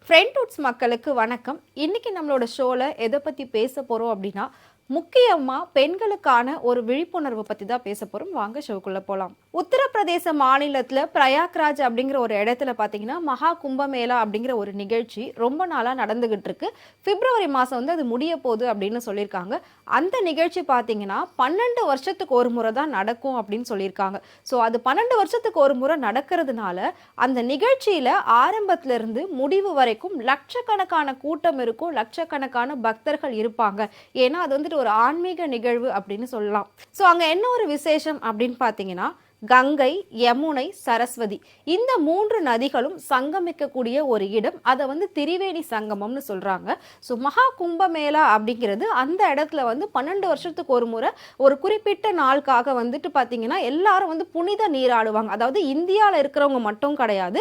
ஃப்ரெண்ட்வுட்ஸ் மக்களுக்கு வணக்கம். இன்னைக்கு நம்மளோட ஷோல எதை பத்தி பேச போறோம் அப்படின்னா, முக்கியமா பெண்களுக்கான ஒரு விழிப்புணர்வு பத்தி தான் பேச போறோம். வாங்க ஷோக்குள்ள போலாம். உத்தரப்பிரதேச மாநிலத்துல பிரயாக்ராஜ் அப்படிங்கிற ஒரு இடத்துல பாத்தீங்கன்னா மகா கும்பமேளா அப்படிங்கிற ஒரு நிகழ்ச்சி ரொம்ப நாளா நடந்துகிட்டு இருக்கு. பிப்ரவரி மாசம் அது முடிய போகுது அப்படின்னு சொல்லியிருக்காங்க. அந்த நிகழ்ச்சி பாத்தீங்கன்னா 12 வருஷத்துக்கு ஒரு முறை தான் நடக்கும் அப்படின்னு சொல்லியிருக்காங்க. ஸோ அது 12 வருஷத்துக்கு ஒரு முறை நடக்கிறதுனால அந்த நிகழ்ச்சியில ஆரம்பத்துல இருந்து முடிவு வரைக்கும் லட்சக்கணக்கான கூட்டம் இருக்கும், லட்சக்கணக்கான பக்தர்கள் இருப்பாங்க. ஏன்னா அது ஒரு ஆன்மீக நிகழ்வு அப்படின்னு சொல்லலாம். ஸோ அங்க என்ன ஒரு விசேஷம் அப்படின்னு பார்த்தீங்கன்னா, கங்கை, யமுனை, சரஸ்வதி இந்த 3 நதிகளும் சங்கமிக்கக்கூடிய ஒரு இடம். அதை திரிவேணி சங்கமம்னு சொல்றாங்க. ஸோ மகா கும்பமேளா அப்படிங்கிறது அந்த இடத்துல 12 வருஷத்துக்கு ஒரு முறை ஒரு குறிப்பிட்ட நாளுக்காக பார்த்தீங்கன்னா எல்லாரும் புனித நீராடுவாங்க. அதாவது இந்தியாவில் இருக்கிறவங்க மட்டும் கிடையாது,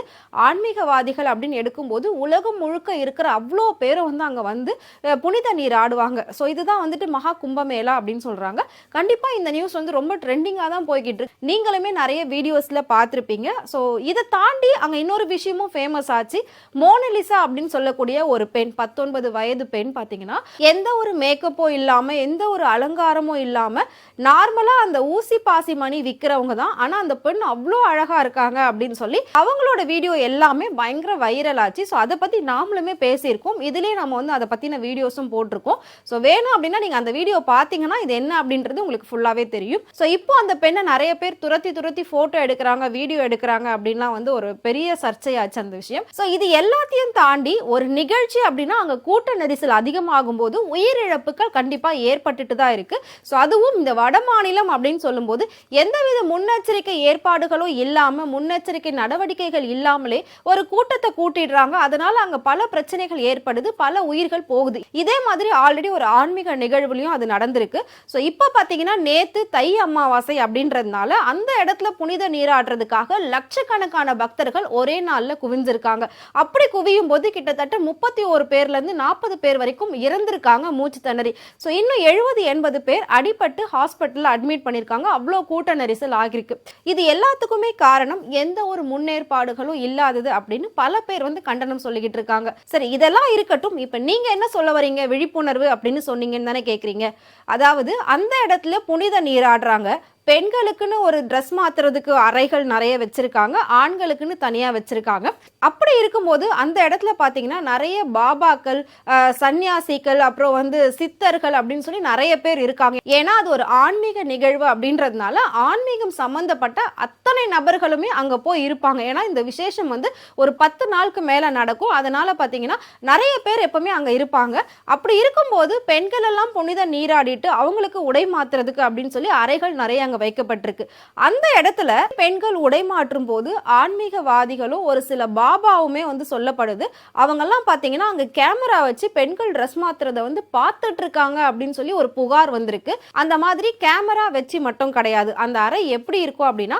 ஆன்மீகவாதிகள் அப்படின்னு எடுக்கும்போது உலகம் முழுக்க இருக்கிற அவ்வளோ பேரும் அங்கே புனித நீர் ஆடுவாங்க. ஸோ இதுதான் மகா கும்பமேளா அப்படின்னு சொல்றாங்க. கண்டிப்பா இந்த நியூஸ் ரொம்ப ட்ரெண்டிங்காக தான் போய்கிட்டு இருக்கு. நீங்களுமே நிறைய வீடியோஸ்ல பார்த்திருப்பீங்க. ஸோ இதை தாண்டி அங்க இன்னொரு விஷயமும் ஃபேமஸ் ஆச்சு. மோனலிசா அப்படின்னு சொல்லக்கூடிய ஒரு பெண், 19 வயது பெண் பார்த்தீங்கன்னா எந்த ஒரு மேக்கப்போ இல்லாம எந்த ஒரு அலங்காரமும் இல்லாம நார்மலா அந்த ஊசி பாசி மணி விற்கிறவங்க தான். ஆனா அந்த பெண் அவ்வளோ அழகா இருக்காங்க அப்படின்னு சொல்லி அவங்களோட வீடியோ எல்லாமே பயங்கர வைரல் ஆச்சு. ஸோ அதை பத்தி நாமளுமே பேசியிருக்கோம். இதுலயே நம்ம அதை பத்தின வீடியோஸும் போட்டிருக்கோம். ஸோ வேணும் அப்படின்னா நீங்க அந்த வீடியோ பார்த்தீங்கன்னா இது என்ன அப்படின்றது உங்களுக்கு ஃபுல்லாவே தெரியும். ஸோ இப்போ அந்த பெண்ணை நிறைய பேர் துரத்தி போட்டோ எடுக்கிறாங்க, வீடியோ எடுக்கிறாங்க அப்படின்லாம் ஒரு பெரிய சர்ச்சையாச்சு அந்த விஷயம். ஸோ இது எல்லாத்தையும் தாண்டி ஒரு நிகழ்ச்சி அப்படின்னா அங்க கூட்ட நெரிசல் அதிகமாகும் போது உயிரிழப்புகள் கண்டிப்பா ஏற்பட்டுட்டு தான் இருக்கு. ஸோ அதுவும் இந்த வட மாநிலம் அப்படின்னு சொல்லும்போது எந்தவித முன்னெச்சரிக்கை ஏற்பாடுகளும் இல்லாம, முன்னெச்சரிக்கை நடவடிக்கைகள் இல்லாமலே ஒரு கூட்டத்தை கூட்டிடுறாங்க. அதனால அங்க பல பிரச்சனைகள் ஏற்படுது, பல உயிர்கள் போகுது. இதே மாதிரி ஆல்ரெடி ஒரு ஆன்மீக நிகழ்வுலையும் அது நடந்திருக்கு. ஸோ இப்போ பார்த்தீங்கன்னா நேத்து தை அமாவாசை அப்படின்றதுனால அந்த இடத்துல புனித நீராடுறதுக்காக லட்சக்கணக்கான பக்தர்கள் ஒரே நாள்ல குவிஞ்சிருக்காங்க. அப்படி குவியும் போது கிட்டத்தட்ட 31 பேர்ல இருந்து 40 பேர் வரைக்கும் இறந்திருக்காங்க மூச்சு திணறி. ஸோ இன்னும் 70-80 பேர் அடிபட்டு ஹாஸ்பிட்டல்ல அட்மிட் பண்ணிருக்காங்க. அவ்வளோ கூட்ட நெரிசல் ஆகிருக்கு. இது எல்லாத்துக்குமே காரணம் எந்த ஒரு முன்னேற்பாடுகளும் இல்லாதது அப்படின்னு பல பேர் கண்டனம் சொல்லிக்கிட்டு இருக்காங்க. சரி, இதெல்லாம் இருக்கட்டும். இப்ப நீங்க என்ன சொல்ல வரீங்க? விழிப்புணர்வு அப்படின்னு சொன்னீங்கன்னு தானே கேக்குறீங்க. அதாவது அந்த இடத்துல புனித நீராடுறாங்க, பெண்களுக்குன்னு ஒரு ட்ரெஸ் மாத்துறதுக்கு அறைகள் நிறைய வச்சிருக்காங்க, ஆண்களுக்குன்னு தனியா வச்சிருக்காங்க. அப்படி இருக்கும்போது அந்த இடத்துல பாத்தீங்கன்னா நிறைய பாபாக்கள், சன்னியாசிகள், அப்புறம் சித்தர்கள் அப்படின்னு சொல்லி நிறைய பேர் இருக்காங்க. ஏன்னா அது ஒரு ஆன்மீக நிகழ்வு அப்படின்றதுனால ஆன்மீகம் சம்பந்தப்பட்ட அத்தனை நபர்களுமே அங்க போய் இருப்பாங்க. ஏன்னா இந்த விசேஷம் ஒரு 10 நாளுக்கு மேல நடக்கும். அதனால பாத்தீங்கன்னா நிறைய பேர் எப்பவுமே அங்க இருப்பாங்க. அப்படி இருக்கும்போது பெண்கள் எல்லாம் புனித நீராடிட்டு அவங்களுக்கு உடை மாத்துறதுக்கு அப்படின்னு சொல்லி அறைகள் நிறைய அங்க வைக்கப்பட்டிருக்கு. அந்த இடத்துல பெண்கள் உடை மாற்றும் போது ஆன்மீகவாதிகளும் ஒரு சில பாபாவுமே சொல்லப்படுது. அவங்க எல்லாம் பாத்தீங்கன்னா அங்க கேமரா வச்சு பெண்கள் ட்ரெஸ் மாத்துறத பார்த்துட்டு இருக்காங்க அப்படின்னு சொல்லி ஒரு புகார் வந்திருக்கு. அந்த மாதிரி கேமரா வச்சு மட்டும் கிடையாது, அந்த அறை எப்படி இருக்கும் அப்படின்னா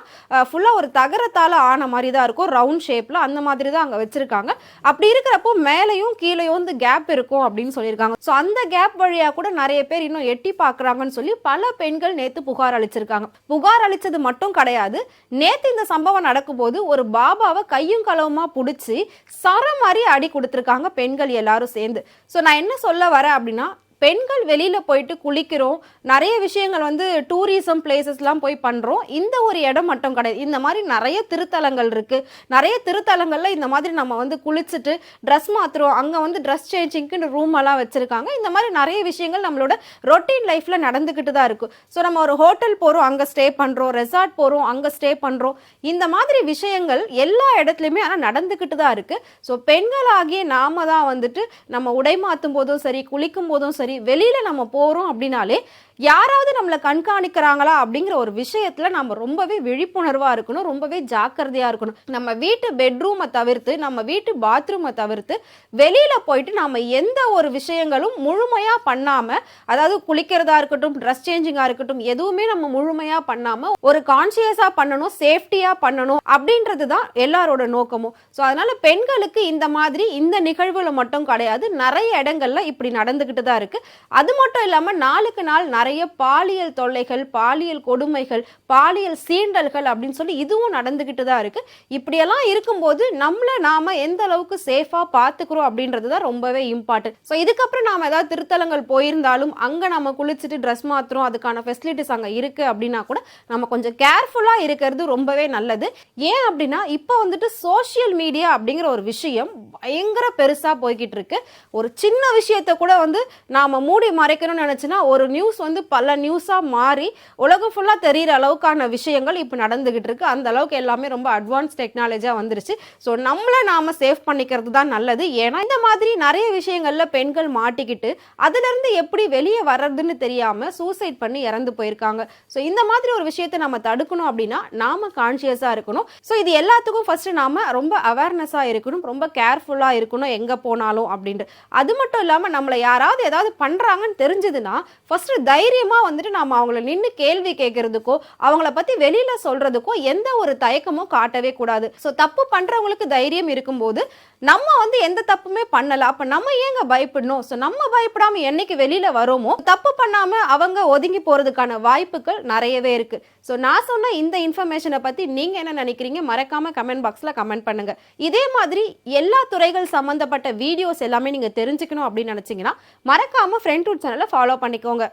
ஃபுல்லா ஒரு தகரத்தால ஆன மாதிரி தான் இருக்கும், ரவுண்ட் ஷேப்ல. அந்த மாதிரி தான் அங்க வச்சிருக்காங்க. அப்படி இருக்கிறப்போ மேலையும் கீழையும் கேப் இருக்கும் அப்படின்னு சொல்லியிருக்காங்க. ஸோ அந்த கேப் வழியா கூட நிறைய பேர் இன்னும் எட்டி பார்க்கறாங்கன்னு சொல்லி பல பெண்கள் நேத்து புகார் அளிச்சிருக்காங்க. புகார் அளிச்சது மட்டும் கிடையாது, நேத்து இந்த சம்பவம் நடக்கும்போது ஒரு பாபாவை கையும் களவுமா புடிச்சு சர மாதிரி அடி கொடுத்திருக்காங்க பெண்கள் எல்லாரும் சேர்ந்து. ஸோ நான் என்ன சொல்ல வரேன் அப்படின்னா, பெண்கள் வெளியில போயிட்டு குளிக்கிறோம், நிறைய விஷயங்கள் டூரிசம் பிளேசஸ்லாம் போய் பண்றோம். இந்த ஒரு இடம் மட்டும் கிடையாது, இந்த மாதிரி நிறைய திருத்தலங்கள் இருக்கு. நிறைய திருத்தலங்கள்ல இந்த மாதிரி நம்ம குளிச்சுட்டு ட்ரெஸ் மாத்துறோம், அங்க ட்ரெஸ் சேஞ்சிங்க்கு ரூம் எல்லாம் வச்சிருக்காங்க. இந்த மாதிரி நிறைய விஷயங்கள் நம்மளோட ரொட்டீன் லைஃப்ல நடந்துகிட்டு தான் இருக்கும். ஸோ நம்ம ஒரு ஹோட்டல் போறோம், அங்க ஸ்டே பண்றோம், ரெசார்ட் போறோம், அங்க ஸ்டே பண்றோம். இந்த மாதிரி விஷயங்கள் எல்லா இடத்துலயுமே ஆனா நடந்துகிட்டு தான் இருக்கு. ஸோ பெண்களாகிய நாம தான் நம்ம உடை மாத்தும் போதும் சரி, குளிக்கும் போதும் சரி, வெளியில நம்ம போறோம் அப்படின்னாலே யாராவது நம்மளை கண்காணிக்கிறாங்களா அப்படிங்கிற ஒரு விஷயத்துல நம்ம ரொம்பவே விழிப்புணர்வா இருக்கணும், ரொம்பவே ஜாக்கிரதையா இருக்கணும். நம்ம வீட்டு பெட்ரூமை தவிர்த்து, நம்ம வீட்டு பாத்ரூமை தவிர்த்து வெளியில போயிட்டு நம்ம எந்த ஒரு விஷயங்களும் முழுமையா பண்ணாம, அதாவது குளிக்கிறதா இருக்கட்டும், ட்ரெஸ் சேஞ்சிங்கா இருக்கட்டும், எதுவுமே நம்ம முழுமையா பண்ணாம ஒரு கான்சியஸா பண்ணணும், சேஃப்டியா பண்ணணும் அப்படின்றது தான் எல்லாரோட நோக்கமும். ஸோ அதனால பெண்களுக்கு இந்த மாதிரி இந்த நிகழ்வுல மட்டும் கிடையாது, நிறைய இடங்கள்ல இப்படி நடந்துகிட்டு தான் இருக்கு. இருக்கு. அது மட்டும் இல்லாம நாளுக்கு நாள் நிறைய பாலியல் தொல்லைகள், பாலியல் கொடுமைகள், பாலியல் சீண்டல்கள் அப்படின்னு சொல்லி இதுவும் நடந்துகிட்டு தான் இருக்கு. இப்படியெல்லாம் இருக்கும்போது நம்மள நாம எந்த அளவுக்கு சேஃபா பாத்துக்கிறோம் அப்படின்றது தான் ரொம்பவே இம்பார்ட்டன்ட். ஸோ இதுக்கப்புறம் நாம ஏதாவது திருத்தலங்கள் போயிருந்தாலும் அங்க நம்ம குளிச்சுட்டு ட்ரெஸ் மாத்துறோம், அதுக்கான ஃபெசிலிட்டிஸ் அங்க இருக்கு அப்படின்னா கூட நம்ம கொஞ்சம் கேர்ஃபுல்லா இருக்கிறது ரொம்பவே நல்லது. ஏன் அப்படின்னா இப்போ வந்துட்டு சோசியல் மீடியா அப்படிங்கிற ஒரு விஷயம் பயங்கர பெருசா போய்கிட்டு இருக்கு. ஒரு சின்ன விஷயத்த கூட வந்து நாம மூடி மறைக்கணும்னு நினைச்சுன்னா ஒரு நியூஸ் வந்து பல நியூஸா மாறி உலகம் ஃபுல்லா தெரியிற அளவுக்கான விஷயங்கள் இப்போ நடந்துகிட்டு இருக்கு. அந்த அளவுக்கு எல்லாமே ரொம்ப அட்வான்ஸ் டெக்னாலஜியா வந்துருச்சு. ஸோ நம்மள நாம சேஃப் பண்ணிக்கிறது தான் நல்லது. ஏன்னா இந்த மாதிரி நிறைய விஷயங்கள்ல பெண்கள் மாட்டிக்கிட்டு அதுல இருந்து எப்படி வெளியே வர்றதுன்னு தெரியாம சூசைட் பண்ணி இறந்து போயிருக்காங்க. ஸோ இந்த மாதிரி ஒரு விஷயத்தை நம்ம தடுக்கணும் அப்படின்னா நாம கான்சியஸா இருக்கணும். ஸோ இது எல்லாத்துக்கும் ஃபர்ஸ்ட் நாம ரொம்ப அவேர்னஸா இருக்கணும், ரொம்ப கேர்ஃபுல்லா இருக்கணும் எங்க போனாலும் அப்படின்ட்டு. அது மட்டும் இல்லாம நம்மளை யாராவது ஏதாவது பண்றாங்கன்னு தெரிஞ்சதுன்னா ஃபர்ஸ்ட் தைரியமா வந்துட்டு நாம அவங்கள நின்று கேள்வி கேட்கறதுக்கோ அவங்கள பத்தி வெளியில சொல்றதுக்கோ எந்த ஒரு தயக்கமும் காட்டவே கூடாது. ஸோ தப்பு பண்றவங்களுக்கு தைரியம் இருக்கும்போது நம்ம வந்து எந்த தப்புமே பண்ணல, அப்ப நம்ம ஏங்க பயப்படணும்? ஸோ நம்ம பயப்படாம என்னைக்கு வெளியில வரோமோ தப்பு பண்ணாம அவங்க ஒதுங்கி போறதுக்கான வாய்ப்புகள் நிறையவே இருக்கு. ஸோ நான் சொன்ன இந்த இன்ஃபர்மேஷனை பத்தி நீங்க என்ன நினைக்கிறீங்க? மறக்காம கமெண்ட் பாக்ஸ்ல கமெண்ட் பண்ணுங்க. இதே மாதிரி எல்லா துறைகள் சம்பந்தப்பட்ட வீடியோஸ் எல்லாமே நீங்க தெரிஞ்சுக்கணும் அப்படின்னு நினைச்சீங்கன்னா மறக்காம ஃப்ரெண்ட் டூட் சேனலை ஃபாலோ பண்ணிக்கோங்க.